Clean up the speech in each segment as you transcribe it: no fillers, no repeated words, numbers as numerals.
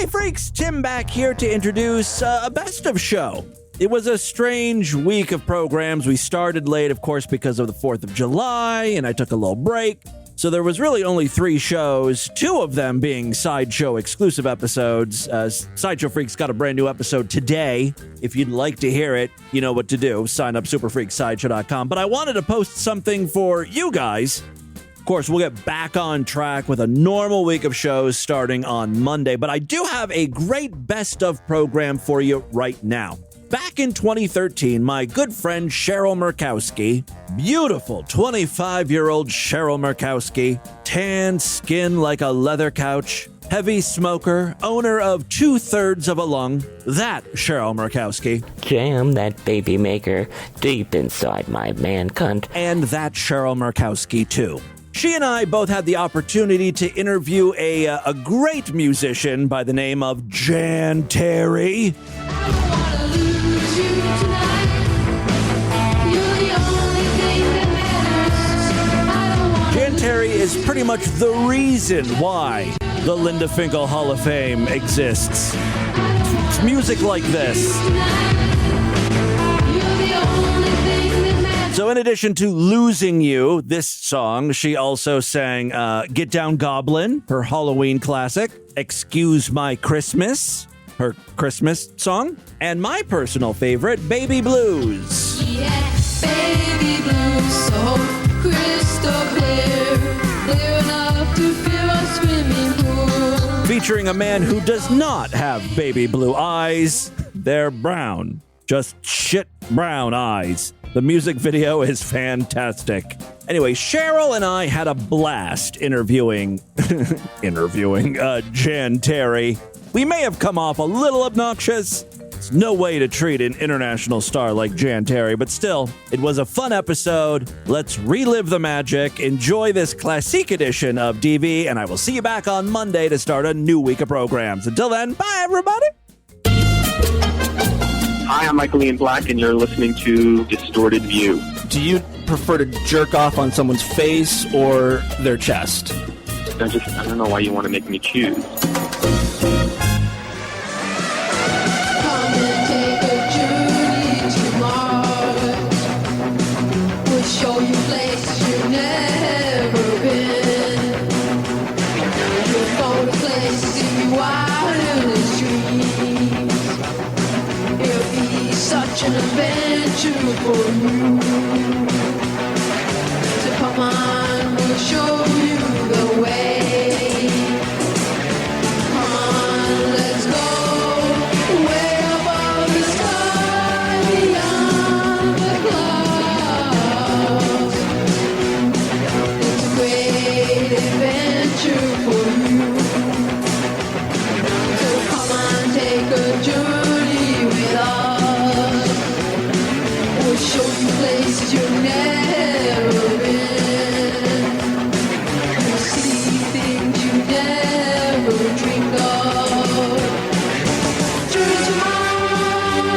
Hey freaks, Tim back here to introduce a best of show. It was a strange week of programs. We started late, of course, because of the 4th of July, and I took a little break. So there was really only 3 shows, 2 of them being Sideshow exclusive episodes. Sideshow Freaks got a brand new episode today. If you'd like to hear it, you know what to do. Sign up superfreaksideshow.com. But I wanted to post something for you guys. Of course, we'll get back on track with a normal week of shows starting on Monday. But I do have a great best of program for you right now. Back in 2013, my good friend Cheryl Merkowski, beautiful 25-year-old Cheryl Merkowski, tan skin like a leather couch, heavy smoker, owner of 2/3 of a lung, that Cheryl Merkowski. Jam that baby maker deep inside my man cunt. And that Cheryl Merkowski, too. She and I both had the opportunity to interview a great musician by the name of Jan Terri. Jan Terri is pretty much the reason why the Linda Finkel Hall of Fame exists. It's music like this. So in addition to Losing You, this song, she also sang Get Down Goblin, her Halloween classic, Excuse My Christmas, her Christmas song, and my personal favorite, Baby Blues. Yeah, baby blues, so crystal clear, clear enough to fill a swimming pool. Featuring a man who does not have baby blue eyes. They're brown. Just shit brown eyes. The music video is fantastic. Anyway, Cheryl and I had a blast interviewing Jan Terri. We may have come off a little obnoxious. It's no way to treat an international star like Jan Terri, but still, it was a fun episode. Let's relive the magic, enjoy this classic edition of DV, and I will see you back on Monday to start a new week of programs. Until then, bye everybody! Hi, I'm Michael Ian Black, and you're listening to Distorted View. Do you prefer to jerk off on someone's face or their chest? I don't know why you want to make me choose. Come and take a journey to Mars. We'll show you places you've never been. We'll go to places in your wildest dreams. It'll be such an adventure for you. So come on, we'll show you the way. Come on, let's go way above the sky, beyond the clouds. It's a great adventure for you. So come on, take a journey with us. We'll show you places you've never been. You'll see things you never dreamed of. Journey to Mars,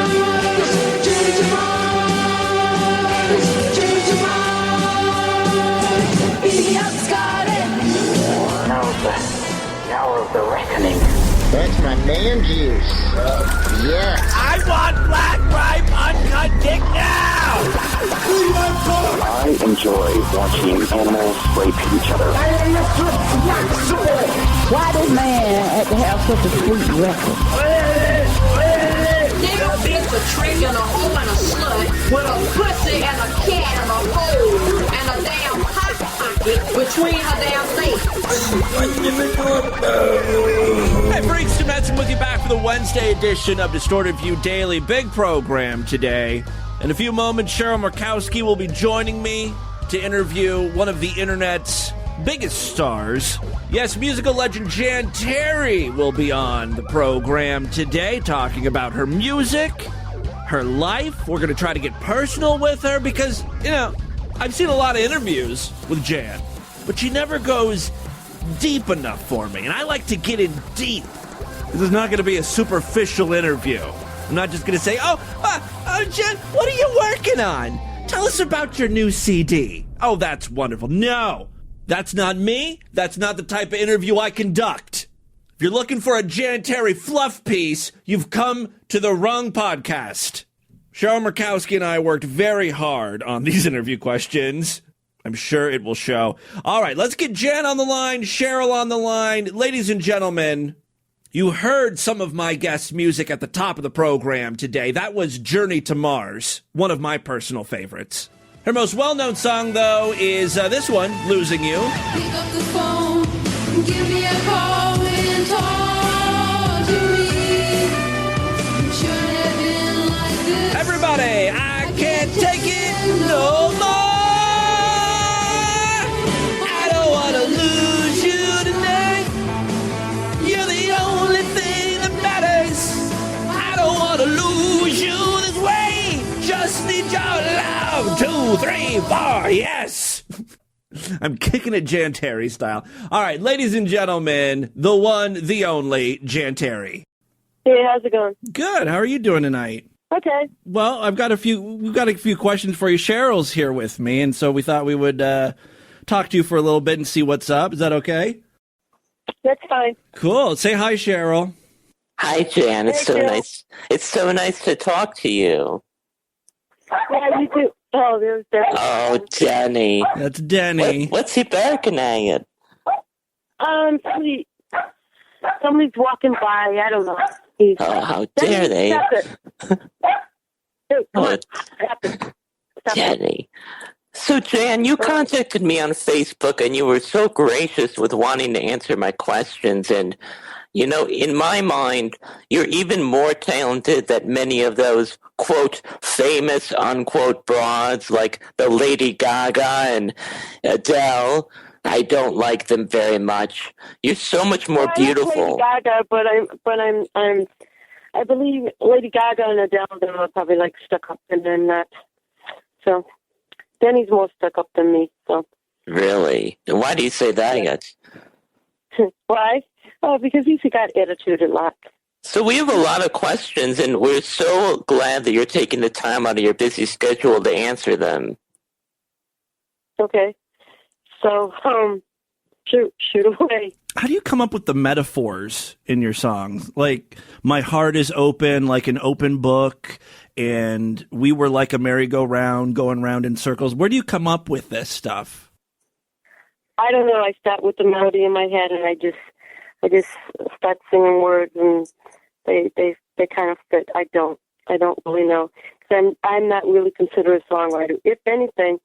journey to Mars, journey to Mars. Be outside. Now the hour of the reckoning. That's my man juice. Yes. I want black ripe uncut dick now! I enjoy watching animals rape each other. Why does man have to have such a sweet record? Nigga fits a trick and a hole and a slut with a pussy and a cat and a hole and a damn hot pocket between her damn legs. Hey, freaks, Tim Edson with you back for the Wednesday edition of Distorted View Daily. Big program today. In a few moments, Cheryl Merkowski will be joining me to interview one of the internet's biggest stars. Yes, musical legend Jan Terri will be on the program today talking about her music, her life. We're going to try to get personal with her because, you know, I've seen a lot of interviews with Jan, but she never goes deep enough for me, and I like to get in deep. This is not going to be a superficial interview. I'm not just going to say, Jen, what are you working on? Tell us about your new CD. Oh, that's wonderful. No, that's not me. That's not the type of interview I conduct. If you're looking for a Jan Terri fluff piece, you've come to the wrong podcast. Cheryl Merkowski and I worked very hard on these interview questions. I'm sure it will show. All right, let's get Jan on the line, Cheryl on the line. Ladies and gentlemen, you heard some of my guests' music at the top of the program today. That was Journey to Mars, one of my personal favorites. Her most well-known song, though, is this one, Losing You. Pick up the phone, give me a call and talk to me. You shouldn't have been like this. Everybody, I can't take it no more. I don't want to lose you tonight. You're the only thing that matters. I don't want to lose you this way. Just need your love. 2, 3, 4, yes. I'm kicking it Jan Terri style. All right, ladies and gentlemen, the one, the only, Jan Terri. Hey, how's it going? Good. How are you doing tonight? Okay. Well, we've got a few questions for you. Cheryl's here with me, and so we thought we would talk to you for a little bit and see what's up. Is that okay? That's fine. Cool. Say hi, Cheryl. Hi, Jan. It's Hey, so Jill. nice. It's so nice to talk to you. Yeah, you too. Oh, there's that. Oh, Jenny. That's Denny. What's he barking at you? Somebody's walking by. I don't know. He's, Oh, how dare they? Stop it. Dude, come Oh, on. Stop it. Stop it. Jenny. So, Jan, you contacted me on Facebook, and you were so gracious with wanting to answer my questions. And, you know, in my mind, you're even more talented than many of those, quote, famous, unquote, broads like the Lady Gaga and Adele. I don't like them very much. You're so much more beautiful. I like Lady Gaga, I believe Lady Gaga and Adele are probably like stuck up and then that. So, Denny's more stuck up than me. So. Really? And why do you say that? Why? Oh, because he's got attitude a lot. So we have a lot of questions, and we're so glad that you're taking the time out of your busy schedule to answer them. Okay. So, shoot away. How do you come up with the metaphors in your songs? Like, my heart is open, like an open book, and we were like a merry-go-round going round in circles. Where do you come up with this stuff? I don't know. I start with the melody in my head, and I just start singing words, and they kind of fit. I don't really know. 'Cause I'm not really considered a songwriter. If anything,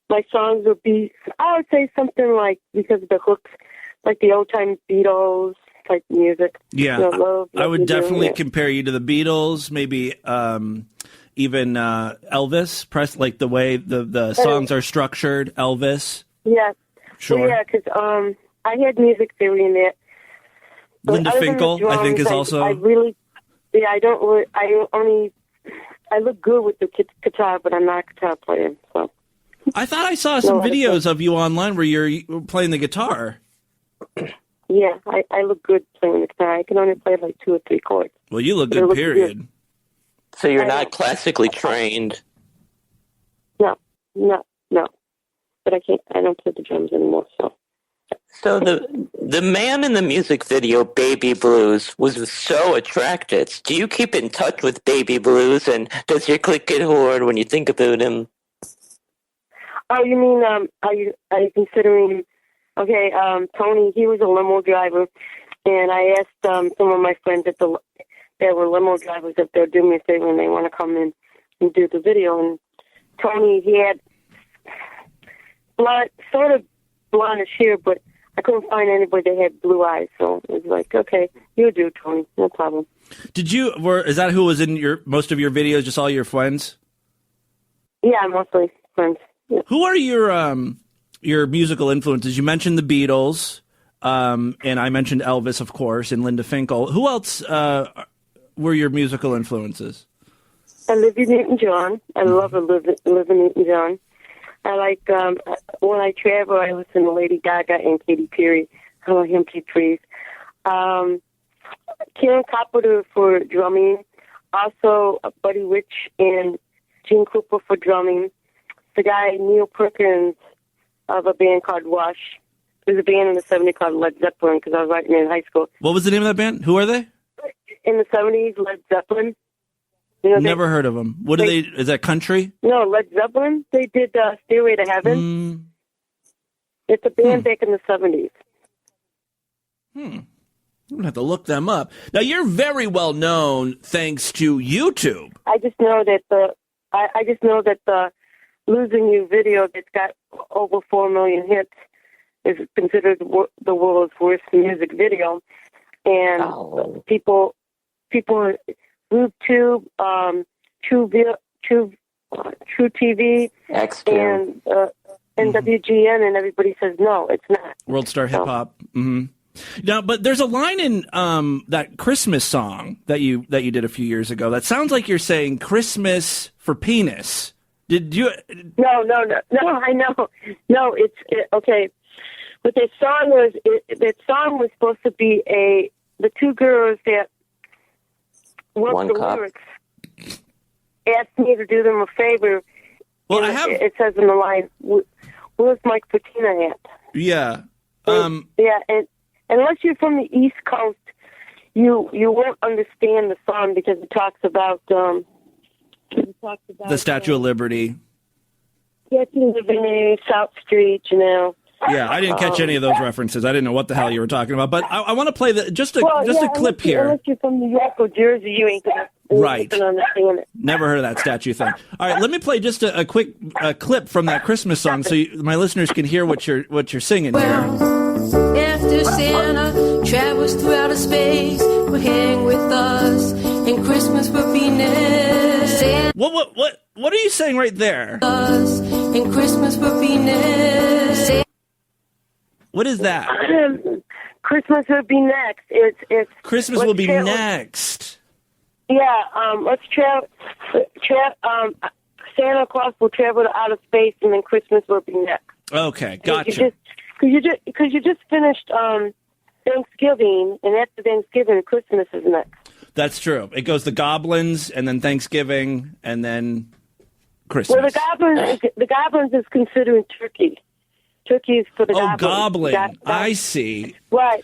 my songs would be, I would say something like, because of the hooks, like the old time Beatles type music. Yeah, You know, I would You Do, definitely yeah. compare you to the Beatles, maybe even Elvis, like the way the songs are structured, Elvis. Yeah. Sure. Yeah, because I had music theory in there. But Linda other than the Finkel, I think, is drums, also... I look good with the guitar, but I'm not a guitar player, so. I thought I saw some No, I videos of you online where you're playing the guitar. Yeah, I look good playing the guitar. I can only play like 2 or 3 chords. Well, you look But it good, looks period. So you're not classically trained. No. But I don't play the drums anymore, so. So the man in the music video, Baby Blues, was so attractive. Do you keep in touch with Baby Blues, and does your click get hard when you think about him? Oh, you mean, are you considering, okay, Tony, he was a limo driver, and I asked some of my friends that were limo drivers if they'll do me a favor and they want to come in and do the video, and Tony, he had sort of blondish hair, but I couldn't find anybody that had blue eyes, so it was like, okay, you do, Tony, no problem. Is that who was in most of your videos, just all your friends? Yeah, mostly friends. Yeah. Who are your musical influences? You mentioned the Beatles, and I mentioned Elvis, of course, and Linda Finkel. Who else were your musical influences? Olivia Newton-John. I love Olivia Newton-John. I like, when I travel, I listen to Lady Gaga and Katy Perry. I love him, please. Karen Carpenter for drumming. Also, Buddy Rich and Gene Cooper for drumming. The guy, Neil Perkins, of a band called Rush. There's a band in the 70s called Led Zeppelin because I was writing in high school. What was the name of that band? Who are they? In the 70s, Led Zeppelin. Never heard of them. What do they? Is that country? No, Led Zeppelin. They did Stairway to Heaven. It's a band back in the 70s. I'm gonna have to look them up. Now you're very well known thanks to YouTube. I just know that the "Losing You" video that's got over 4 million hits is considered the world's worst music video, and people, YouTube, True TV, and WGN, and everybody says no, it's not. World Star Hip Hop. Now, but there's a line in that Christmas song that you did a few years ago that sounds like you're saying Christmas for penis. Did you? No. I know. No, okay. But that song was supposed to be the two girls that wrote the lyrics asked me to do them a favor. Well, it says in the line, "Where's Mike Patina at?" Yeah. And unless you're from the East Coast, you won't understand the song because it talks about the Statue of Liberty. Statue of Liberty, South Street, Yeah, I didn't catch any of those references. I didn't know what the hell you were talking about. But I want to play just a clip here. Unless you're from New York or Jersey, you ain't gonna understand it. Never heard of that statue thing. All right, let me play just a quick clip from that Christmas song so my listeners can hear what you're singing here. After Santa travels through outer space, will hang with us, and Christmas will be next. What are you saying right there? Us, and Christmas will be next. What is that? Christmas will be next. It's Christmas will be next. Yeah, let's Santa Claus will travel to outer space, and then Christmas will be next. Okay, gotcha. Because you just finished Thanksgiving, and after Thanksgiving, Christmas is next. That's true. It goes the Goblins, and then Thanksgiving, and then Christmas. Well, the Goblins is considered turkey. Turkey is for the Goblins. Oh, Goblin. I see. Right.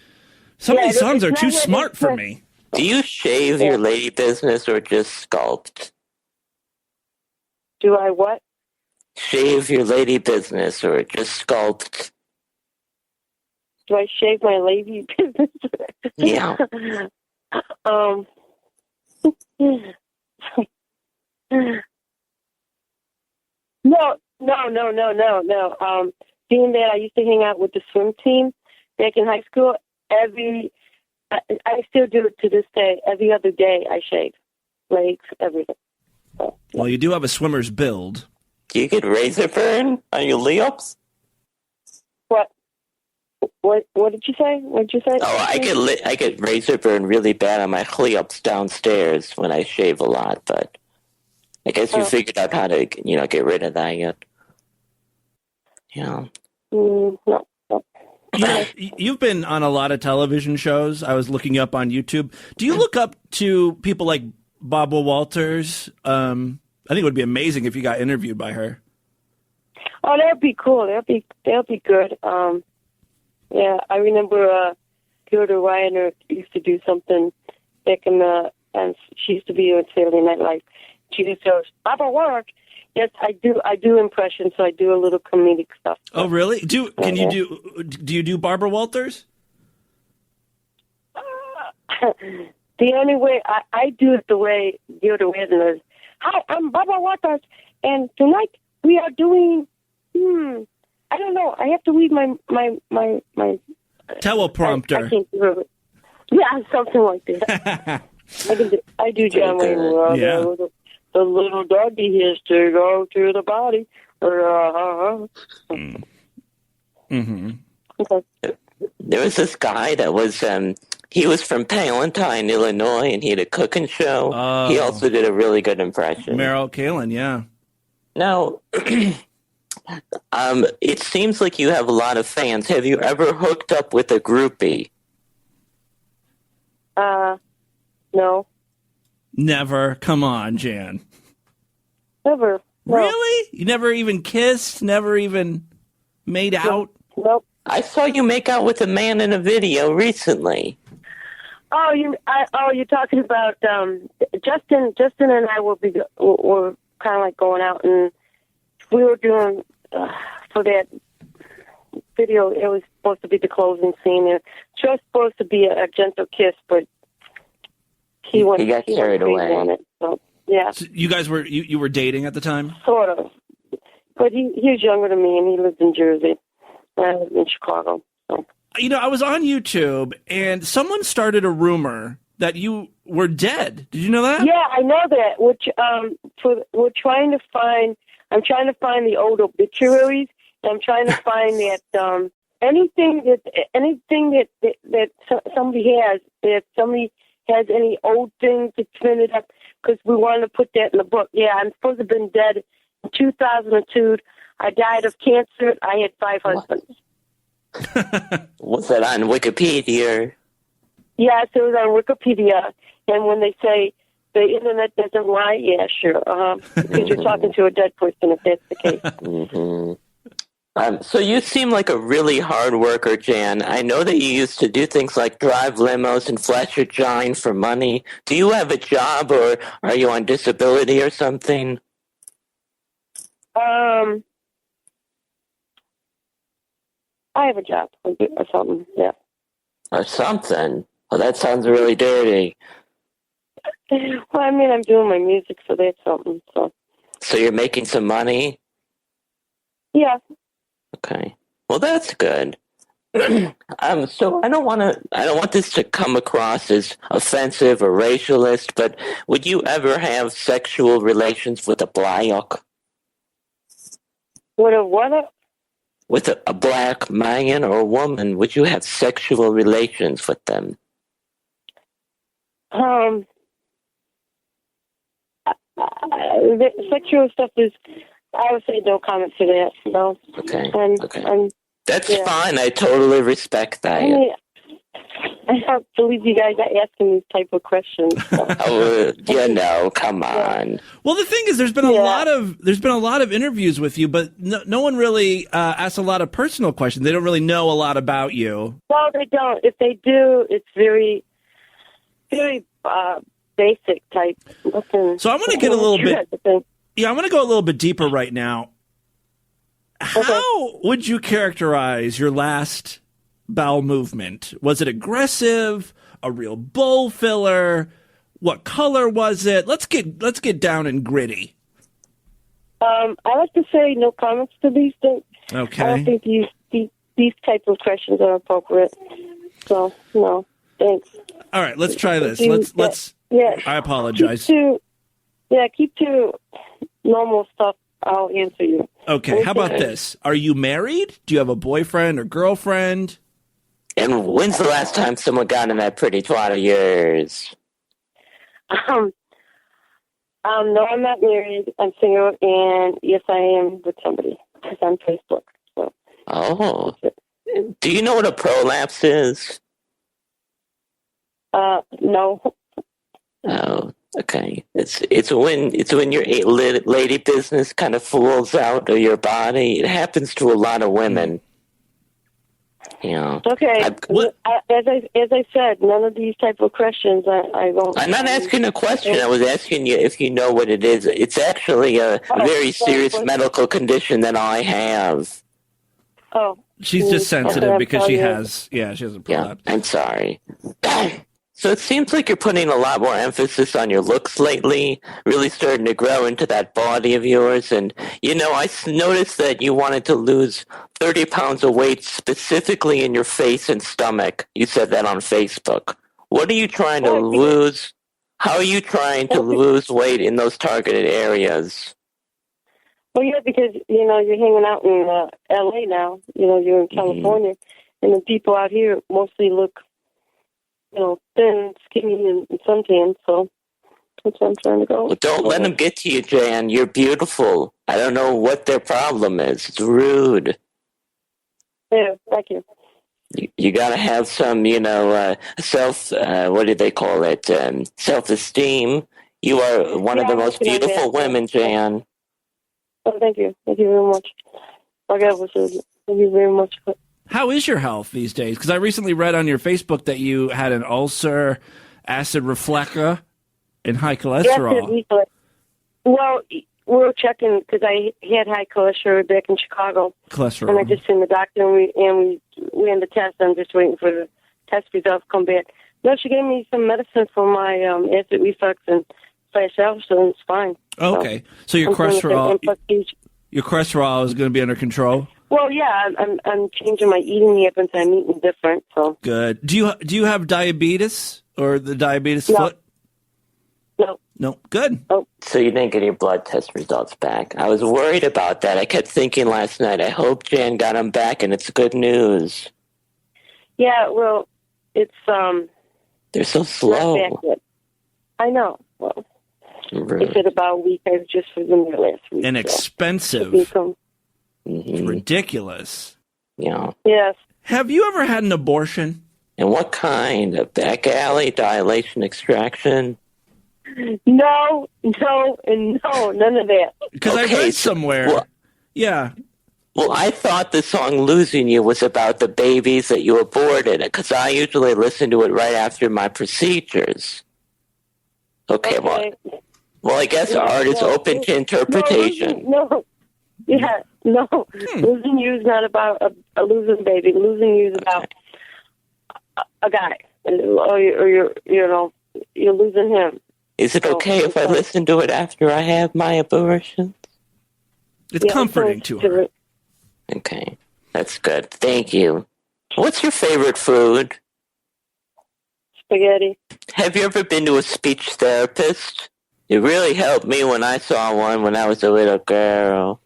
Some of these songs are too smart for me. Do you shave your lady business or just sculpt? Do I what? Shave your lady business or just sculpt? Do I shave my lady business? Yeah. No. Being that I used to hang out with the swim team back in high school, I still do it to this day. Every other day I shave. Legs, everything. So, yeah. Well, you do have a swimmer's build. Do you get razor burn on your layups? What did you say? What did you say? Oh, I get razor burn really bad on my layups downstairs when I shave a lot, but I guess you figured out how to, get rid of that yet. Yeah. No. You've been on a lot of television shows. I was looking up on YouTube. Do you look up to people like Barbara Walters? I think it would be amazing if you got interviewed by her. Oh, that'd be cool. That'd be good. Yeah, I remember Gilda Reiner used to do something back in and she used to be on Saturday Night Live. She used to go, Barbara Walters. Yes, I do impressions, so I do a little comedic stuff. Oh, really? Do you do Barbara Walters? The only way I do it the way Gilda Reiner is. Hi, I'm Barbara Walters, and tonight we are doing. I don't know. I have to read my teleprompter. I can't do it. Yeah, something like that. I do John Wayne. Yeah. The little doggy has to go to the body. Okay. There was this guy that was, he was from Palatine, Illinois, and he had a cooking show. Oh. He also did a really good impression. Merrill Kalin, yeah. Now, it seems like you have a lot of fans. Have you ever hooked up with a groupie? No. Never. Come on, Jan. Never. No. Really? You never even kissed? Never even made out? Nope. I saw you make out with a man in a video recently. Oh, you're talking about Justin. Justin and I were kind of like going out, and we were doing for that video. It was supposed to be the closing scene. It was supposed to be a gentle kiss, but he got carried away on it. So yeah. So you guys were you were dating at the time? Sort of. But he was younger than me, and he lived in Jersey. I lived in Chicago. So. You know, I was on YouTube, and someone started a rumor that you were dead. Did you know that? Yeah, I know that. Which we're trying to find. I'm trying to find the old obituaries. And I'm trying to find that anything that somebody has. If somebody has any old things to spin it up, because we wanted to put that in the book. Yeah, I'm supposed to have been dead in 2002. I died of cancer. I had 5 husbands. Was that on Wikipedia? Yes, it was on Wikipedia. And when they say the internet doesn't lie, yeah, sure. Because you're talking to a dead person if that's the case. Mm-hmm. So you seem like a really hard worker, Jan. I know that you used to do things like drive limos and flash your giant for money. Do you have a job, or are you on disability or something? I have a job or something, yeah. Or something? Well, that sounds really dirty. Well, I mean, I'm doing my music, so that's something. So you're making some money? Yeah. Okay. Well, that's good. So I don't want this to come across as offensive or racialist, but would you ever have sexual relations with a black? With a what? With a black man or a woman, would you have sexual relations with them? The sexual stuff is, I would say no comment to that, no. Okay. Okay. That's fine. I totally respect that. I mean, I don't believe you guys are asking these type of questions. So. Come on. Well, the thing is, there's been a lot of interviews with you, but no one really asks a lot of personal questions. They don't really know a lot about you. No, they don't. If they do, it's very, very basic type. Nothing. So I want to get a little bit. Yeah, I want to go a little bit deeper right now. How would you characterize your last bowel movement? Was it aggressive? A real bowl filler? What color was it? Let's get down and gritty. I like to say no comments to these things. Okay. I don't think these type of questions are appropriate. So no, thanks. All right, let's try this. Let's. Yeah. I apologize. Keep to normal stuff. I'll answer you. Okay, how about this? Are you married? Do you have a boyfriend or girlfriend? And when's the last time someone got in that pretty twat of yours? No, I'm not married. I'm single, and yes, I am with somebody. It's on Facebook. So. Oh. Do you know what a prolapse is? No. Oh, okay. It's when your lady business kind of falls out of your body. It happens to a lot of women. You know. Okay. As I said, none of these type of questions I won't. I'm not asking a question. I was asking you if you know what it is. It's actually a very serious medical condition that I have. Oh. She's just sensitive because she has a prolapse. Yeah, I'm sorry. So it seems like you're putting a lot more emphasis on your looks lately, really starting to grow into that body of yours. And, I noticed that you wanted to lose 30 pounds of weight specifically in your face and stomach. You said that on Facebook. What are you trying to lose? How are you trying to lose weight in those targeted areas? Well, yeah, because, you're hanging out in L.A. now. You're in California. And the people out here mostly look thin, skinny, and suntan, so that's where I'm trying to go. Well, don't let them get to you, Jan. You're beautiful. I don't know what their problem is. It's rude. Yeah, thank you. You got to have some, what do they call it? Self-esteem. You are one of the most beautiful women, Jan. Oh, thank you. Thank you very much. Thank you very much. How is your health these days? Because I recently read on your Facebook that you had an ulcer, acid reflux, and high cholesterol. Yes, well, we were checking because I had high cholesterol back in Chicago. Cholesterol. And I just seen the doctor, and we ran the test. I'm just waiting for the test results to come back. No, she gave me some medicine for my acid reflux and / ulcer, and it's fine. Okay, so your cholesterol is going to be under control. Well, yeah, I'm changing my eating habits. I'm eating different. So good. Do you have diabetes or the diabetes No. foot? No. No. Good. Oh. So you didn't get your blood test results back. I was worried about that. I kept thinking last night, I hope Jan got them back, and it's good news. Yeah, well, it's They're so not slow. back yet. I know. Well, Rude. it's at about a week. I just was in there last week. And so expensive. it'll come. It's ridiculous. Yeah. Yes. Have you ever had an abortion? And what kind? A back alley, dilation, extraction? No, and no, none of that. Because I read somewhere. Well, yeah. Well, I thought the song Losing You was about the babies that you aborted, because I usually listen to it right after my procedures. Okay. Well, I guess art is open to interpretation. No. Losing you is not about a losing baby. Losing you is about a guy, or you're losing him. Is it okay if I listen to it after I have my abortion? It's comforting to her. Okay, that's good. Thank you. What's your favorite food? Spaghetti. Have you ever been to a speech therapist? It really helped me when I saw one when I was a little girl.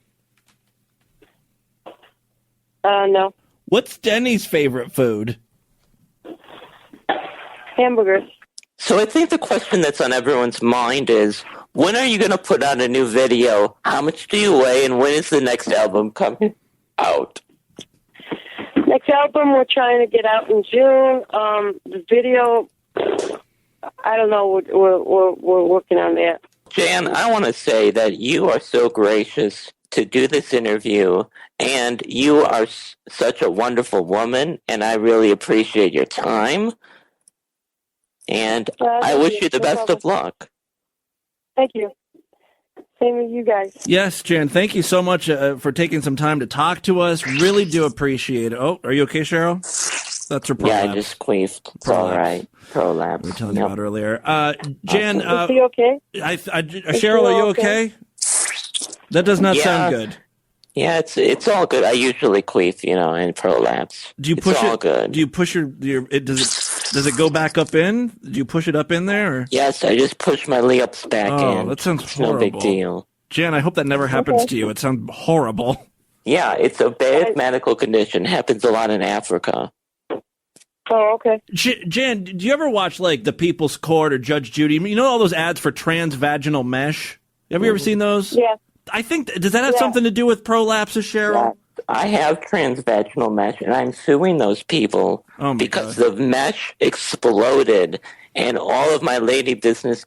No. What's Denny's favorite food? Hamburgers. So I think the question that's on everyone's mind is, when are you going to put out a new video? How much do you weigh? And when is the next album coming out? Next album we're trying to get out in June. The video, I don't know. We're working on that. Jan, I want to say that you are so gracious to do this interview, and you are such a wonderful woman, and I really appreciate your time. And I wish you the best of luck. Thank you. Same with you guys. Yes, Jan, thank you so much for taking some time to talk to us. Really do appreciate it. Oh, are you okay, Cheryl? That's her prolapse. Yeah, I just queefed. It's all right. Prolapse. We were telling you about earlier. Jan, Is he okay? Cheryl, are you okay? That does not sound good. Yeah, it's all good. I usually queef, and prolapse. Do you push it's all good. Do you push does it go back up in? Do you push it up in there? Or? Yes, I just push my lips back in. Oh, that sounds horrible. No big deal. Jan, I hope that never happens to you. It sounds horrible. Yeah, it's a bad medical condition. Happens a lot in Africa. Oh, okay. Jan, do you ever watch like The People's Court or Judge Judy? You know all those ads for transvaginal mesh? Have you ever seen those? Yeah. I think, does that have something to do with prolapses, Cheryl? Yeah. I have transvaginal mesh, and I'm suing those people because the mesh exploded, and all of my lady business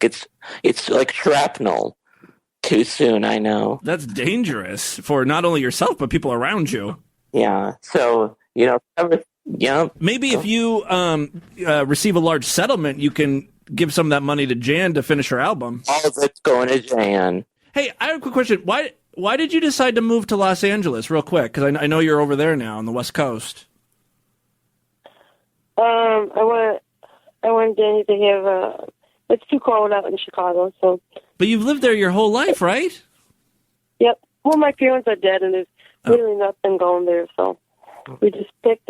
it's like shrapnel. Too soon, I know. That's dangerous for not only yourself, but people around you. Yeah, so, maybe if you receive a large settlement, you can give some of that money to Jan to finish her album. All of it's going to Jan. Hey, I have a quick question. Why did you decide to move to Los Angeles real quick? Because I know you're over there now on the West Coast. I want Danny to have it's too cold out in Chicago, so. But you've lived there your whole life, right? Yep. Well, my parents are dead, and there's really nothing going there, so we just picked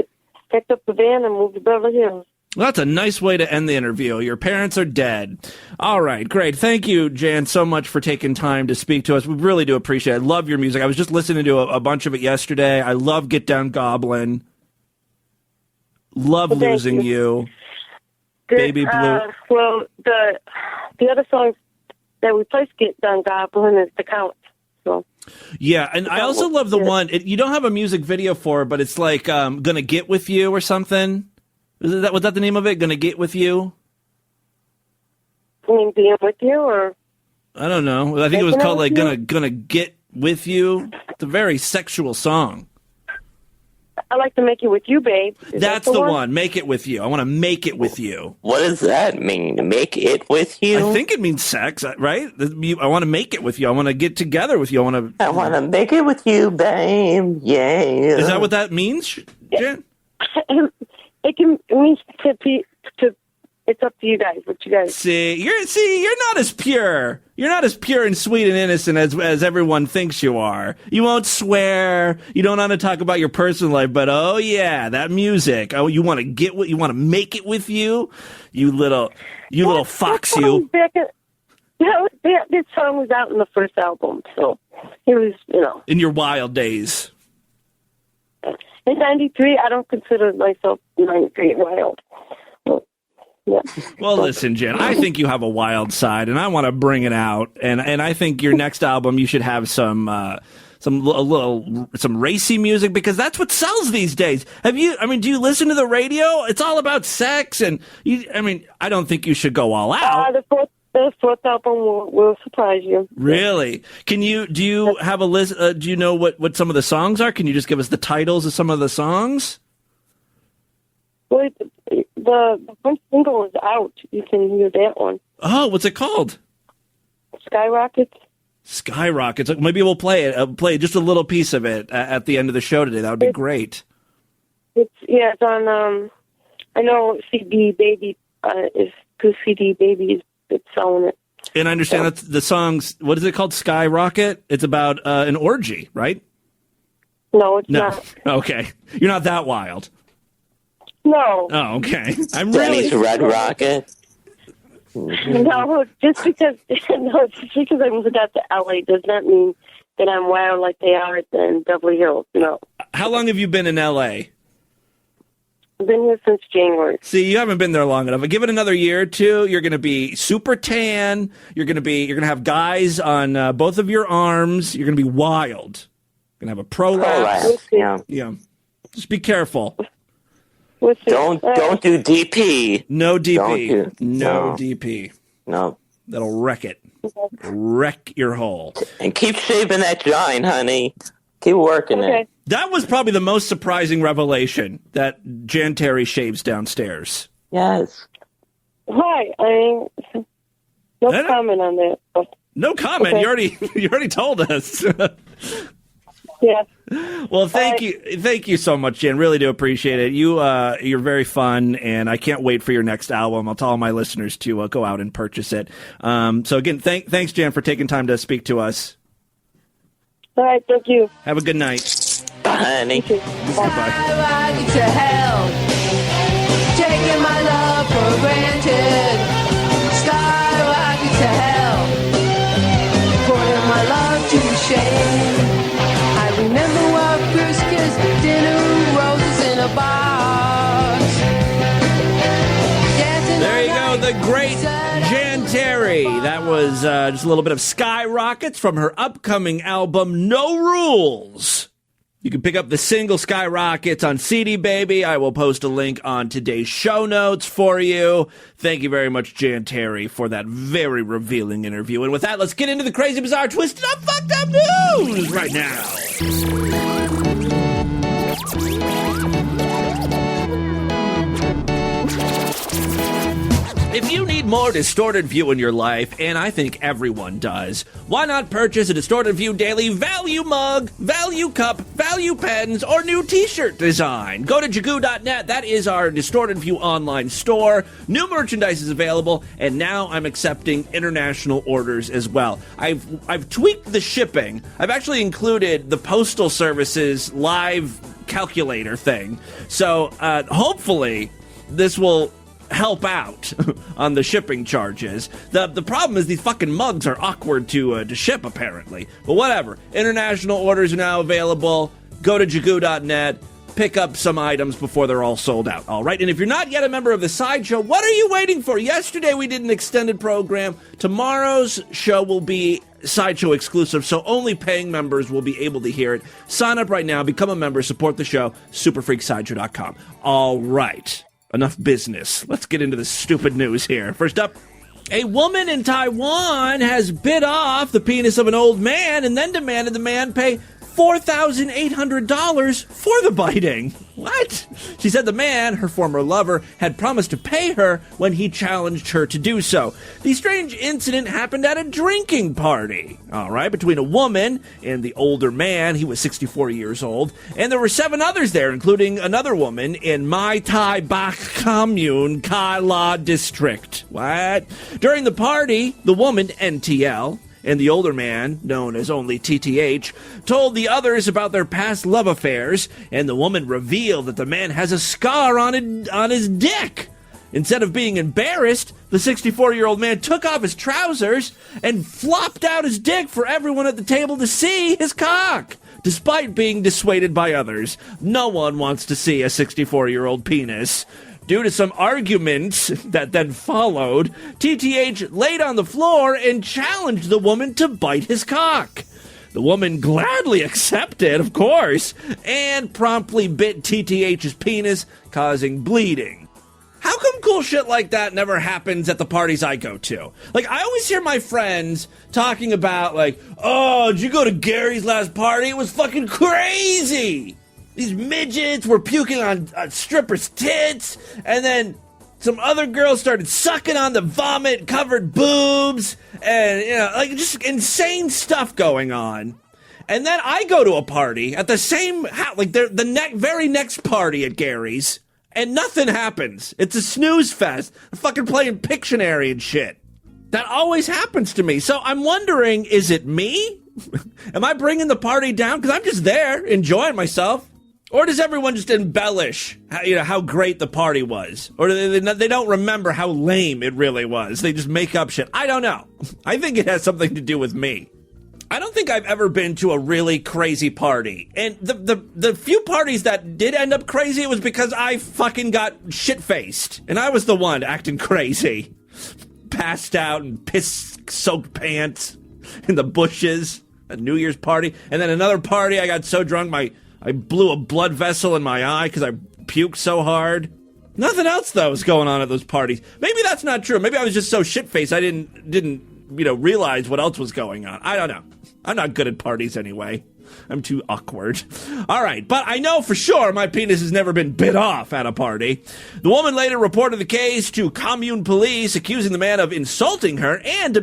up the van and moved to Beverly Hills. Well, that's a nice way to end the interview. Your parents are dead. All right, great. Thank you, Jan, so much for taking time to speak to us. We really do appreciate it. I love your music. I was just listening to a bunch of it yesterday. I love Get Down Goblin. Love Losing You. Baby Blue. Well, the other songs that we placed Get Down Goblin is The Count. So. Yeah, and I also love the one, you don't have a music video for it, but it's like Gonna Get With You or something. Was that the name of it? Gonna Get With You? You mean Being With You, or? I don't know. I think it was called like Gonna Get With You. It's a very sexual song. I like to make it with you, babe. Is That's that the one. Make it with you. I want to make it with you. What does that mean? Make it with you? I think it means sex, right? I want to make it with you. I want to get together with you. I want to make it with you, babe. Yeah. Is that what that means, Jen? It means to. It's up to you guys. What you guys See, you're not as pure. You're not as pure and sweet and innocent as everyone thinks you are. You won't swear. You don't want to talk about your personal life, but oh yeah, that music. Oh, you want to make it with you. You little fox. You. This song was out in the first album, so it was, in your wild days. In '93, I don't consider myself '93 wild. Yeah. Well, listen, Jen, I think you have a wild side, and I want to bring it out. And I think your next album, you should have some racy music, because that's what sells these days. Do you listen to the radio? It's all about sex, and I don't think you should go all out. The fourth album will surprise you. Really? Do you have a list? Do you know what some of the songs are? Can you just give us the titles of some of the songs? Well, the first single is out. You can hear that one. Oh, what's it called? Skyrockets. Skyrockets. Maybe we'll play it. Play just a little piece of it at the end of the show today. That would be great. It's on. I know CD Baby is because CD Baby is selling it. And I understand that's the song's. What is it called? Skyrocket. It's about an orgy, right? No, it's not. Okay, you're not that wild. No. Oh, okay. I'm Denny's Red Rocket. No, just because I moved out to LA does not mean that I'm wild like they are in Beverly Hills. No. How long have you been in LA? I've been here since January. See, you haven't been there long enough. Give it another year or two. You're going to be super tan. You're going to have guys on both of your arms. You're going to be wild. You're going to have a prolapse. Yeah. Just be careful. Don't do DP. No DP. No DP. No. That'll wreck it. Wreck your hole. And keep shaving that giant, honey. Keep working it. That was probably the most surprising revelation, that Jan Terri shaves downstairs. Yes. Hi. No comment on that. No comment. Okay. You already told us. Yeah. Well, thank you so much, Jan. Really do appreciate it. You're very fun, and I can't wait for your next album. I'll tell all my listeners to go out and purchase it. So again, thanks, Jan, for taking time to speak to us. All right, thank you. Have a good night. Bye, honey. To hell, taking my love for granted. Skyrocket to hell, putting my love to shame. Remember what first kissed, dinner, roses in a box. There you go, the great Jan Terri. That was just a little bit of Skyrockets from her upcoming album, No Rules. You can pick up the single Skyrockets on CD Baby. I will post a link on today's show notes for you. Thank you very much, Jan Terri, for that very revealing interview. And with that, let's get into the crazy, bizarre, twisted up, fucked up news right now. If you need more Distorted View in your life, and I think everyone does, why not purchase a Distorted View Daily value mug, value cup, value pens, or new t-shirt design? Go to jagoo.net. That is our Distorted View online store. New merchandise is available, and now I'm accepting international orders as well. I've tweaked the shipping. I've actually included the Postal Service's live calculator thing. So hopefully this will help out on the shipping charges. The problem is these fucking mugs are awkward to ship, apparently. But whatever. International orders are now available. Go to jagoo.net. Pick up some items before they're all sold out. All right. And if you're not yet a member of the Sideshow, what are you waiting for? Yesterday we did an extended program. Tomorrow's show will be Sideshow exclusive, so only paying members will be able to hear it. Sign up right now. Become a member. Support the show. Superfreaksideshow.com. All right. Enough business. Let's get into the stupid news here. First up, a woman in Taiwan has bit off the penis of an old man and then demanded the man pay $4,800 for the biting. What? She said the man, her former lover, had promised to pay her when he challenged her to do so. The strange incident happened at a drinking party, all right, between a woman and the older man. He was 64 years old, and there were 7 others there, including another woman in Mai Tai Bak Commune, Kai La District. What? During the party, the woman, NTL, and the older man, known as only TTH, told the others about their past love affairs, and the woman revealed that the man has a scar on his dick. Instead of being embarrassed, the 64-year-old man took off his trousers and flopped out his dick for everyone at the table to see his cock. Despite being dissuaded by others, no one wants to see a 64-year-old penis. Due to some arguments that then followed, TTH laid on the floor and challenged the woman to bite his cock. The woman gladly accepted, of course, and promptly bit TTH's penis, causing bleeding. How come cool shit like that never happens at the parties I go to? Like, I always hear my friends talking about, like, oh, did you go to Gary's last party? It was fucking crazy! These midgets were puking on strippers' tits, and then some other girls started sucking on the vomit-covered boobs, and, you know, like, just insane stuff going on. And then I go to a party at the same, like, very next party at Gary's, and nothing happens. It's a snooze fest. They're fucking playing Pictionary and shit. That always happens to me. So I'm wondering, is it me? Am I bringing the party down? Because I'm just there, enjoying myself. Or does everyone just embellish, how great the party was? Or they don't remember how lame it really was. They just make up shit. I don't know. I think it has something to do with me. I don't think I've ever been to a really crazy party. And the few parties that did end up crazy, it was because I fucking got shit-faced. And I was the one acting crazy. Passed out in piss-soaked pants in the bushes. A New Year's party. And then another party, I got so drunk, I blew a blood vessel in my eye because I puked so hard. Nothing else, though, was going on at those parties. Maybe that's not true. Maybe I was just so shit-faced I didn't realize what else was going on. I don't know. I'm not good at parties anyway. I'm too awkward. All right, but I know for sure my penis has never been bit off at a party. The woman later reported the case to commune police, accusing the man of insulting her and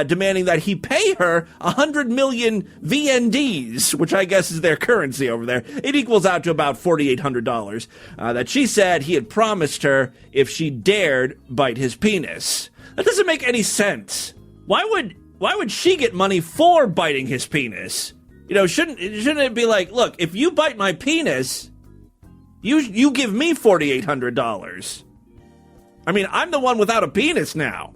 demanding that he pay her 100 million VNDs, which I guess is their currency over there. It equals out to about $4,800, that she said he had promised her if she dared bite his penis. That doesn't make any sense. Why would she get money for biting his penis? Shouldn't it be like, look, if you bite my penis, you give me $4,800. I mean, I'm the one without a penis now.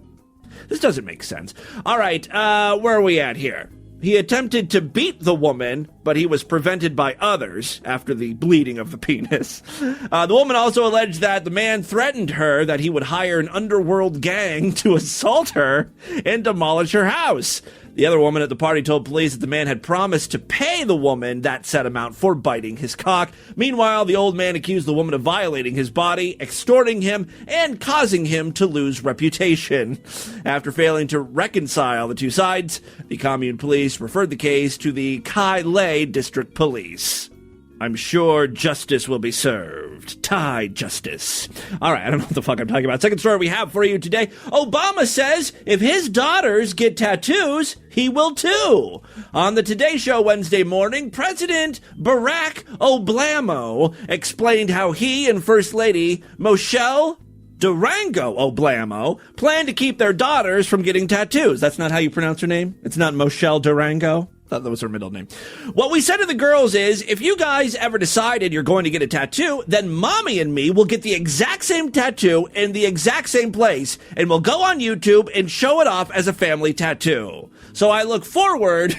This doesn't make sense. All right, where are we at here? He attempted to beat the woman, but he was prevented by others after the bleeding of the penis. The woman also alleged that the man threatened her that he would hire an underworld gang to assault her and demolish her house. The other woman at the party told police that the man had promised to pay the woman that set amount for biting his cock. Meanwhile, the old man accused the woman of violating his body, extorting him, and causing him to lose reputation. After failing to reconcile the two sides, the commune police referred the case to the Kai Lei District Police. I'm sure justice will be served. Thai justice. All right, I don't know what the fuck I'm talking about. Second story we have for you today. Obama says if his daughters get tattoos, he will too. On the Today Show Wednesday morning, President Barack Obama explained how he and First Lady Moshel Durango Oblamo plan to keep their daughters from getting tattoos. That's not how you pronounce her name? It's not Moshel Durango? I thought that was her middle name. What we said to the girls is, if you guys ever decided you're going to get a tattoo, then mommy and me will get the exact same tattoo in the exact same place, and we'll go on YouTube and show it off as a family tattoo. So I look forward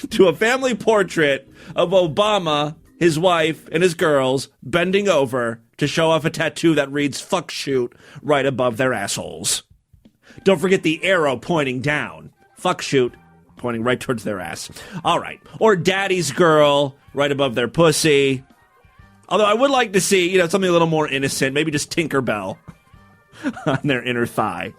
to a family portrait of Obama, his wife, and his girls bending over to show off a tattoo that reads "fuck shoot" right above their assholes. Don't forget the arrow pointing down. Fuck shoot, pointing right towards their ass. All right. Or daddy's girl right above their pussy. Although I would like to see, something a little more innocent. Maybe just Tinkerbell on their inner thigh.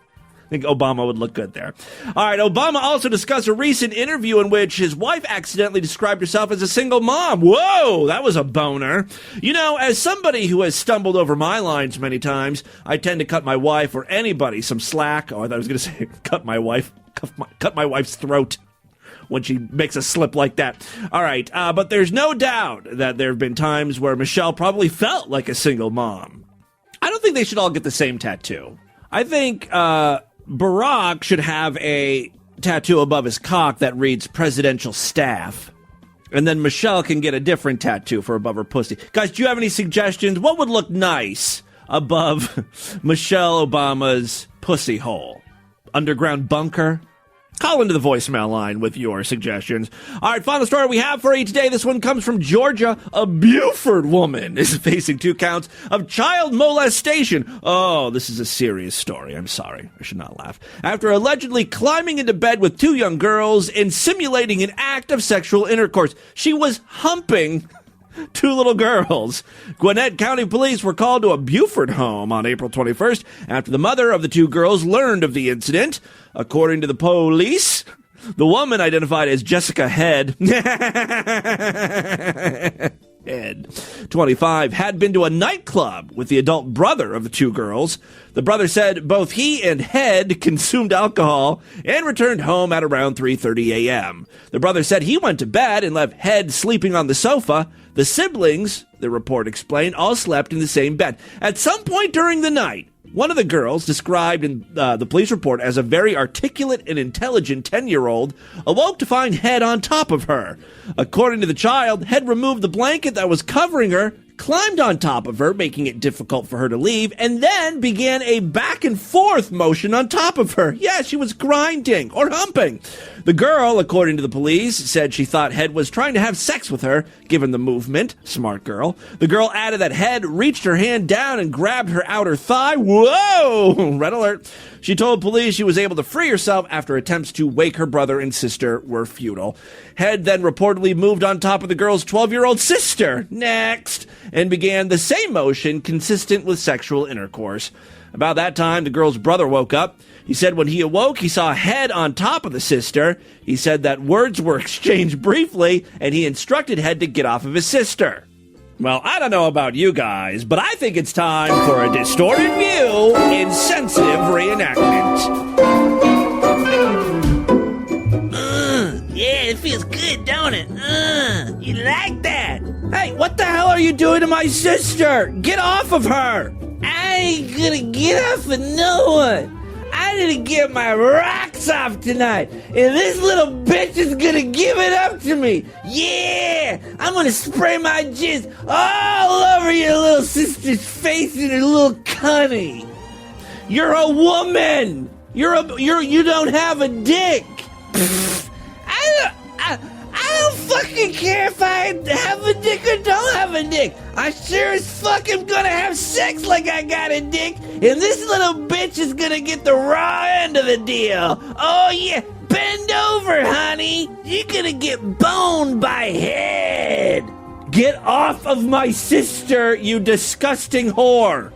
I think Obama would look good there. All right, Obama also discussed a recent interview in which his wife accidentally described herself as a single mom. Whoa, that was a boner. You know, as somebody who has stumbled over my lines many times, I tend to cut my wife or anybody some slack. Oh, I thought I was going to say cut my wife's throat when she makes a slip like that. All right, but there's no doubt that there have been times where Michelle probably felt like a single mom. I don't think they should all get the same tattoo. I think Barack should have a tattoo above his cock that reads presidential staff. And then Michelle can get a different tattoo for above her pussy. Guys, do you have any suggestions? What would look nice above Michelle Obama's pussy hole? Underground bunker? Call into the voicemail line with your suggestions. All right, final story we have for you today. This one comes from Georgia. A Buford woman is facing 2 counts of child molestation. Oh, this is a serious story. I'm sorry. I should not laugh. After allegedly climbing into bed with 2 young girls and simulating an act of sexual intercourse. She was humping 2 little girls. Gwinnett County Police were called to a Buford home on April 21st after the mother of the 2 girls learned of the incident. According to the police, the woman identified as Jessica Head, 25, had been to a nightclub with the adult brother of the 2 girls. The brother said both he and Head consumed alcohol and returned home at around 3:30 a.m. The brother said he went to bed and left Head sleeping on the sofa. The siblings, the report explained, all slept in the same bed. At some point during the night, one of the girls, described in the police report as a very articulate and intelligent 10-year-old, awoke to find Head on top of her. According to the child, Head removed the blanket that was covering her, climbed on top of her, making it difficult for her to leave, and then began a back and forth motion on top of her. Yeah, she was grinding or humping. The girl, according to the police, said she thought Head was trying to have sex with her, given the movement. Smart girl. The girl added that Head reached her hand down and grabbed her outer thigh. Whoa! Red alert. She told police she was able to free herself after attempts to wake her brother and sister were futile. Head then reportedly moved on top of the girl's 12-year-old sister. Next. And began the same motion consistent with sexual intercourse. About that time, the girl's brother woke up. He said when he awoke, he saw Head on top of the sister. He said that words were exchanged briefly, and he instructed Head to get off of his sister. Well, I don't know about you guys, but I think it's time for a distorted view, insensitive reenactment. Yeah, it feels good, don't it? You like that? Hey, what the hell are you doing to my sister? Get off of her! I ain't gonna get off of no one. I need to get my rocks off tonight, and this little bitch is gonna give it up to me. Yeah, I'm gonna spray my jizz all over your little sister's face and her little cunny. You're a woman. You don't have a dick. I don't fucking care if I have a dick or don't have a dick. I sure as fuck am gonna have sex like I got a dick, and this little bitch is gonna get the raw end of the deal. Oh yeah, bend over, honey. You're gonna get boned by Head. Get off of my sister, you disgusting whore.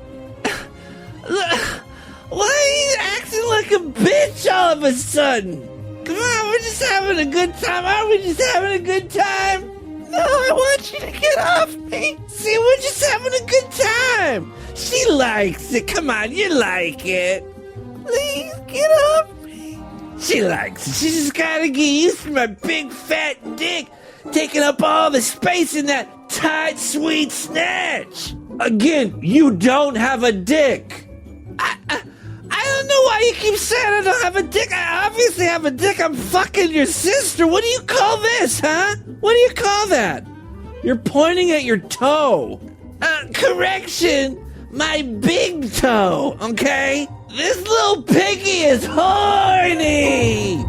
Why are you acting like a bitch all of a sudden? Come on, we're just having a good time. Aren't we just having a good time? No, I want you to get off me. See, we're just having a good time. She likes it. Come on, you like it. Please, get off me. She likes it. She just gotta get used to my big fat dick taking up all the space in that tight, sweet snatch. Again, you don't have a dick. I don't know why you keep saying I don't have a dick. I obviously have a dick. I'm fucking your sister. What do you call this, huh? What do you call that? You're pointing at your toe. Correction. My big toe, okay? This little piggy is horny.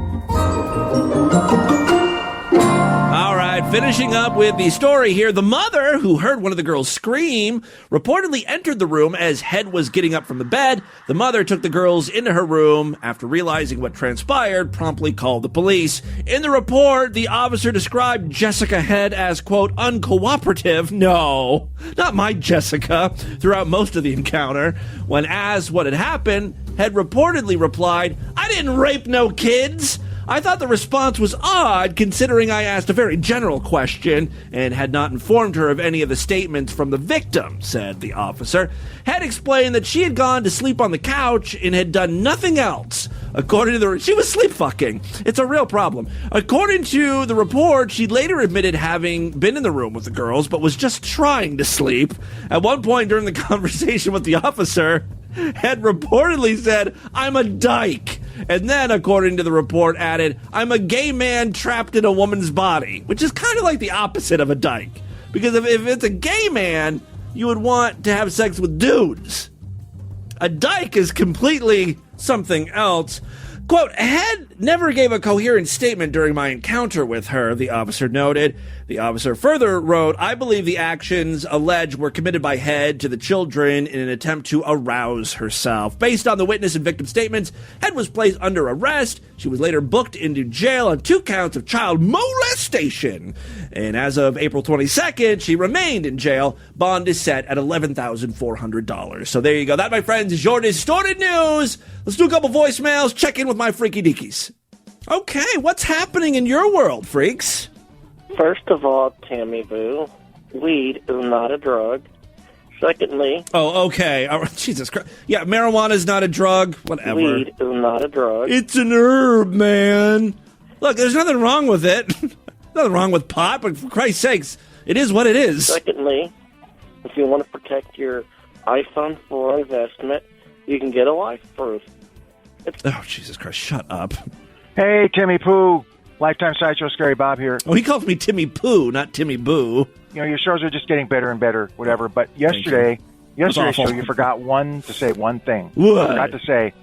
All right, finishing up with the story here. The mother, who heard one of the girls scream, reportedly entered the room as Head was getting up from the bed. The mother took the girls into her room. After realizing what transpired, promptly called the police. In the report, the officer described Jessica Head as, quote, uncooperative. No, not my Jessica, throughout most of the encounter. When asked what had happened, had reportedly replied, "I didn't rape no kids." I thought the response was odd, considering I asked a very general question and had not informed her of any of the statements from the victim, said the officer. Head explained that she had gone to sleep on the couch and had done nothing else. According to she was sleep fucking. It's a real problem. According to the report, she later admitted having been in the room with the girls, but was just trying to sleep. At one point during the conversation with the officer, had reportedly said, "I'm a dyke." And then, according to the report, added, "I'm a gay man trapped in a woman's body," which is kind of like the opposite of a dyke. Because if it's a gay man, you would want to have sex with dudes. A dyke is completely something else. Quote, Head never gave a coherent statement during my encounter with her, the officer noted. The officer further wrote, "I believe the actions alleged were committed by Head to the children in an attempt to arouse herself." Based on the witness and victim statements, Head was placed under arrest. She was later booked into jail on 2 counts of child molestation. And as of April 22nd, she remained in jail. Bond is set at $11,400. So there you go. That, my friends, is your distorted news. Let's do a couple voicemails, check in with my freaky deakies. Okay, what's happening in your world, freaks? First of all, Tammy Boo, weed is not a drug. Secondly... Oh, okay. Oh, Jesus Christ. Yeah, marijuana's not a drug. Whatever. Weed is not a drug. It's an herb, man. Look, there's nothing wrong with it. Nothing wrong with pot, but for Christ's sakes, it is what it is. Secondly, if you want to protect your iPhone 4 investment, you can get a life proof. Oh, Jesus Christ, shut up. Hey, Timmy Pooh. Lifetime Sideshow Scary Bob here. Oh, he calls me Timmy Pooh, not Timmy Boo. You know, your shows are just getting better and better, whatever. But yesterday's show, you forgot to say one thing. What? You forgot to say,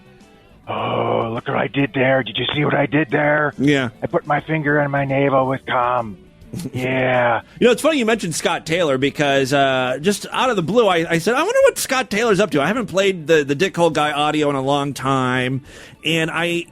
"Oh, look what I did there. Did you see what I did there? Yeah. I put my finger in my navel with cum." Yeah. You know, it's funny you mentioned Scott Taylor because just out of the blue, I said, I wonder what Scott Taylor's up to. I haven't played the Dickhole Guy audio in a long time, and I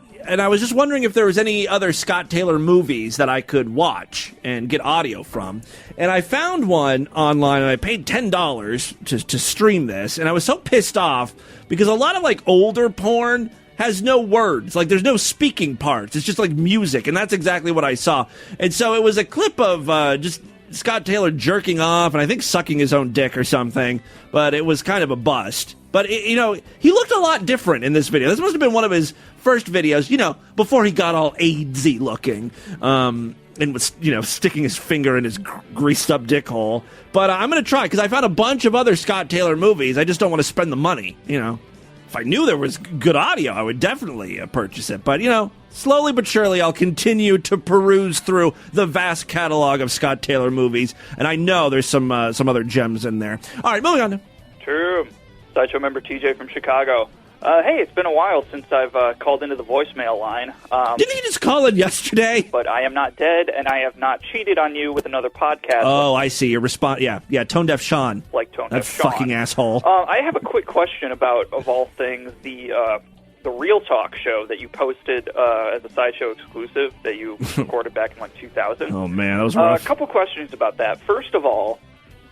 was just wondering if there was any other Scott Taylor movies that I could watch and get audio from. And I found one online, and I paid $10 to stream this, and I was so pissed off because a lot of, like, older porn has no words. Like, there's no speaking parts. It's just, like, music, and that's exactly what I saw. And so it was a clip of just Scott Taylor jerking off and I think sucking his own dick or something, but it was kind of a bust. But, he looked a lot different in this video. This must have been one of his first videos, before he got all AIDS-y looking, and was, sticking his finger in his greased-up dick hole. But I'm going to try, because I found a bunch of other Scott Taylor movies. I just don't want to spend the money, If I knew there was good audio, I would definitely purchase it. But, slowly but surely, I'll continue to peruse through the vast catalog of Scott Taylor movies. And I know there's some other gems in there. All right, moving on. True. Sideshow member TJ from Chicago. Hey, it's been a while since I've called into the voicemail line. Didn't you just call in yesterday? But I am not dead, and I have not cheated on you with another podcast. Oh, I see. Your response, yeah, Tone Deaf Sean. Like Tone Deaf Sean. That fucking asshole. I have a quick question about, of all things, the Real Talk show that you posted as a Sideshow exclusive that you recorded back in, 2000. Oh, man, that was rough. A couple questions about that. First of all,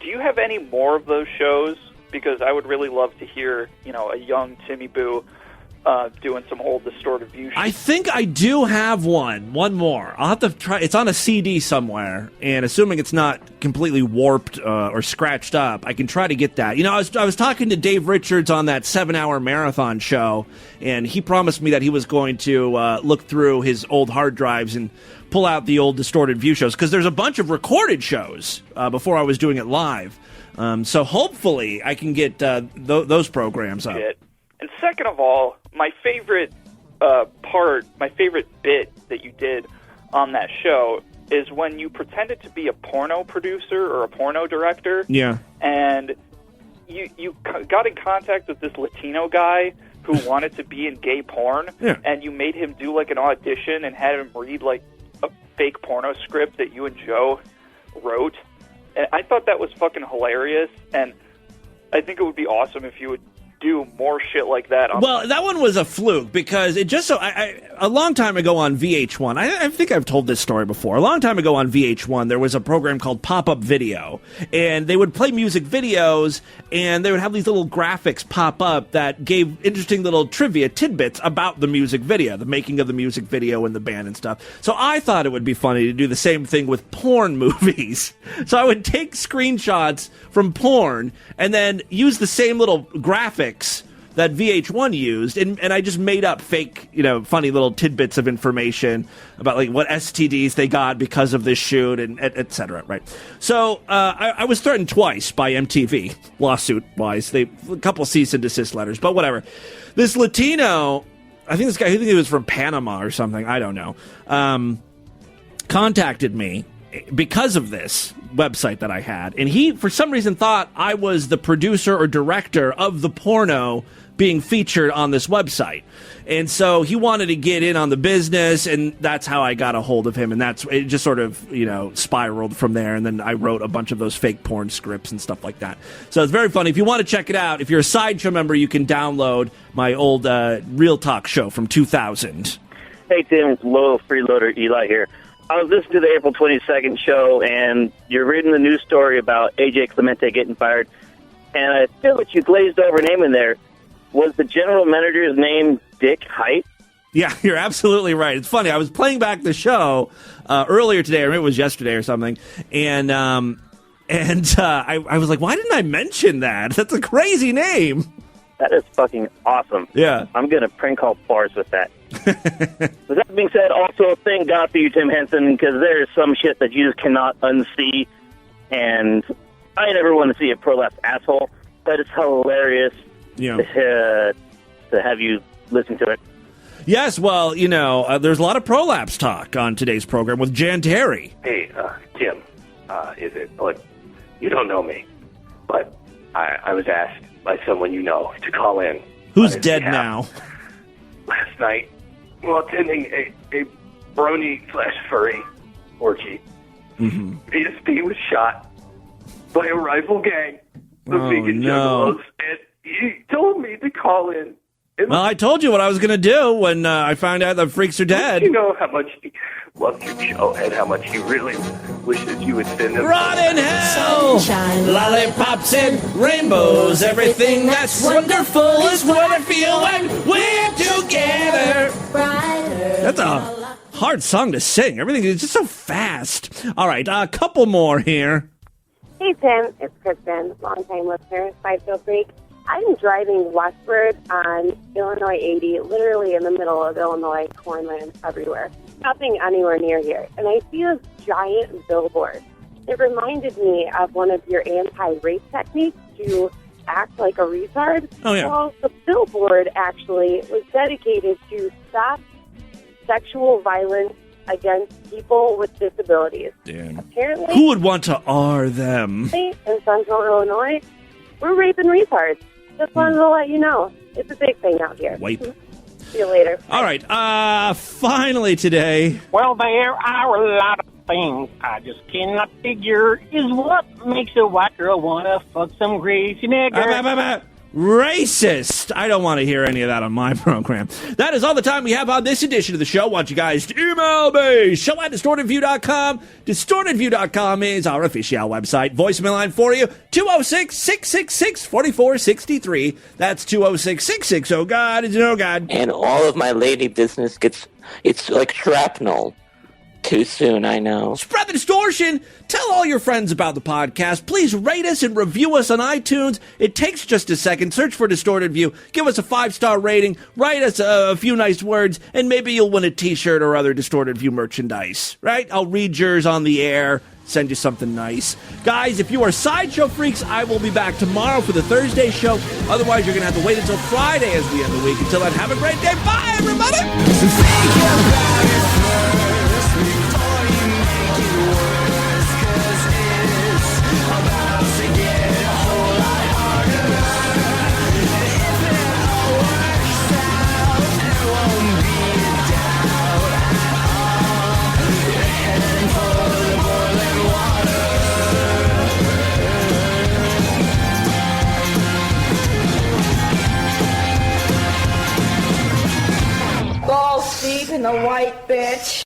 do you have any more of those shows? Because I would really love to hear, a young Timmy Boo doing some old Distorted View shows. I think I do have one more. I'll have to try. It's on a CD somewhere, and assuming it's not completely warped or scratched up, I can try to get that. I was talking to Dave Richards on that 7-hour marathon show, and he promised me that he was going to look through his old hard drives and pull out the old Distorted View shows, because there's a bunch of recorded shows before I was doing it live. So hopefully I can get those programs up. And second of all, my favorite my favorite bit that you did on that show is when you pretended to be a porno producer or a porno director. Yeah. And you got in contact with this Latino guy who wanted to be in gay porn. Yeah. And you made him do, an audition and had him read, a fake porno script that you and Joe wrote. And I thought that was fucking hilarious, and I think it would be awesome if you would do more shit like that. Well, that one was a fluke because it just a long time ago on VH1, I think I've told this story before. A long time ago on VH1, there was a program called Pop-Up Video, and they would play music videos, and they would have these little graphics pop up that gave interesting little trivia tidbits about the music video, the making of the music video and the band and stuff. So I thought it would be funny to do the same thing with porn movies. So I would take screenshots from porn and then use the same little graphics that VH1 used, and I just made up fake, funny little tidbits of information about like what STDs they got because of this shoot and et cetera, right? So I was threatened twice by MTV, lawsuit-wise. A couple cease and desist letters, but whatever. This Latino, I think he was from Panama or something, I don't know, contacted me because of this website that I had, and he, for some reason, thought I was the producer or director of the porno being featured on this website. And so he wanted to get in on the business, and that's how I got a hold of him, and it just sort of, spiraled from there, and then I wrote a bunch of those fake porn scripts and stuff like that. So it's very funny. If you want to check it out, if you're a Sideshow member, you can download my old Real Talk show from 2000. Hey, Tim, it's Low Freeloader Eli here. I was listening to the April 22nd show, and you're reading the news story about A.J. Clemente getting fired, and I feel that you glazed over a name in there. Was the general manager's name Dick Height? Yeah, you're absolutely right. It's funny. I was playing back the show earlier today, or maybe it was yesterday or something, and I was like, why didn't I mention that? That's a crazy name. That is fucking awesome. Yeah. I'm going to prank call bars with that. With that being said, also thank God for you, Tim Henson, because there is some shit that you just cannot unsee, and I never want to see a prolapse asshole, but it's hilarious to have you listen to it. Yes, well, there's a lot of prolapse talk on today's program with Jan Terri. Hey, Tim, look, you don't know me, but I was asked by someone you know to call in. Who's dead now? Last night, while attending a brony/furry orgy, PSP was shot by a rival gang of vegan juggalos, and he told me to call in. Well, I told you what I was going to do when I found out the freaks are dead. You know how much he loved your show and how much he really wishes you would send him. Rot in hell! Sunshine, lollipops and rainbows. Everything that's wonderful is what I feel when we're together. That's a hard song to sing. Everything is just so fast. All right, a couple more here. Hey, Tim. It's Kristen, long-time listener, Sideshow Freak. I'm driving westward on Illinois 80, literally in the middle of Illinois, cornlands everywhere. Nothing anywhere near here. And I see this giant billboard. It reminded me of one of your anti-rape techniques to act like a retard. Oh, yeah. Well, the billboard actually was dedicated to stop sexual violence against people with disabilities. Damn. Apparently, Who would want to R them? in Central Illinois, we're raping retards. Just wanted to let you know. It's a big thing out here. Wipe. See you later. All right, finally today. Well, there are a lot of things I just cannot figure is what makes a white girl want to fuck some greasy nigger. Racist. I don't want to hear any of that on my program. That is all the time we have on this edition of the show. I want you guys to email me. show@distortedview.com. Distortedview.com is our official website. Voicemail line for you, 206-666-4463. That's 206-66. Oh, God, it's oh, God. And all of my lady business it's like shrapnel. Too soon, I know. Spread the distortion. Tell all your friends about the podcast. Please rate us and review us on iTunes. It takes just a second. Search for Distorted View. Give us a 5-star rating. Write us a few nice words, and maybe you'll win a t-shirt or other Distorted View merchandise, right? I'll read yours on the air. Send you something nice. Guys, if you are Sideshow freaks, I will be back tomorrow for the Thursday show. Otherwise, you're going to have to wait until Friday as we end the week. Until then, have a great day. Bye, everybody. the white bitch.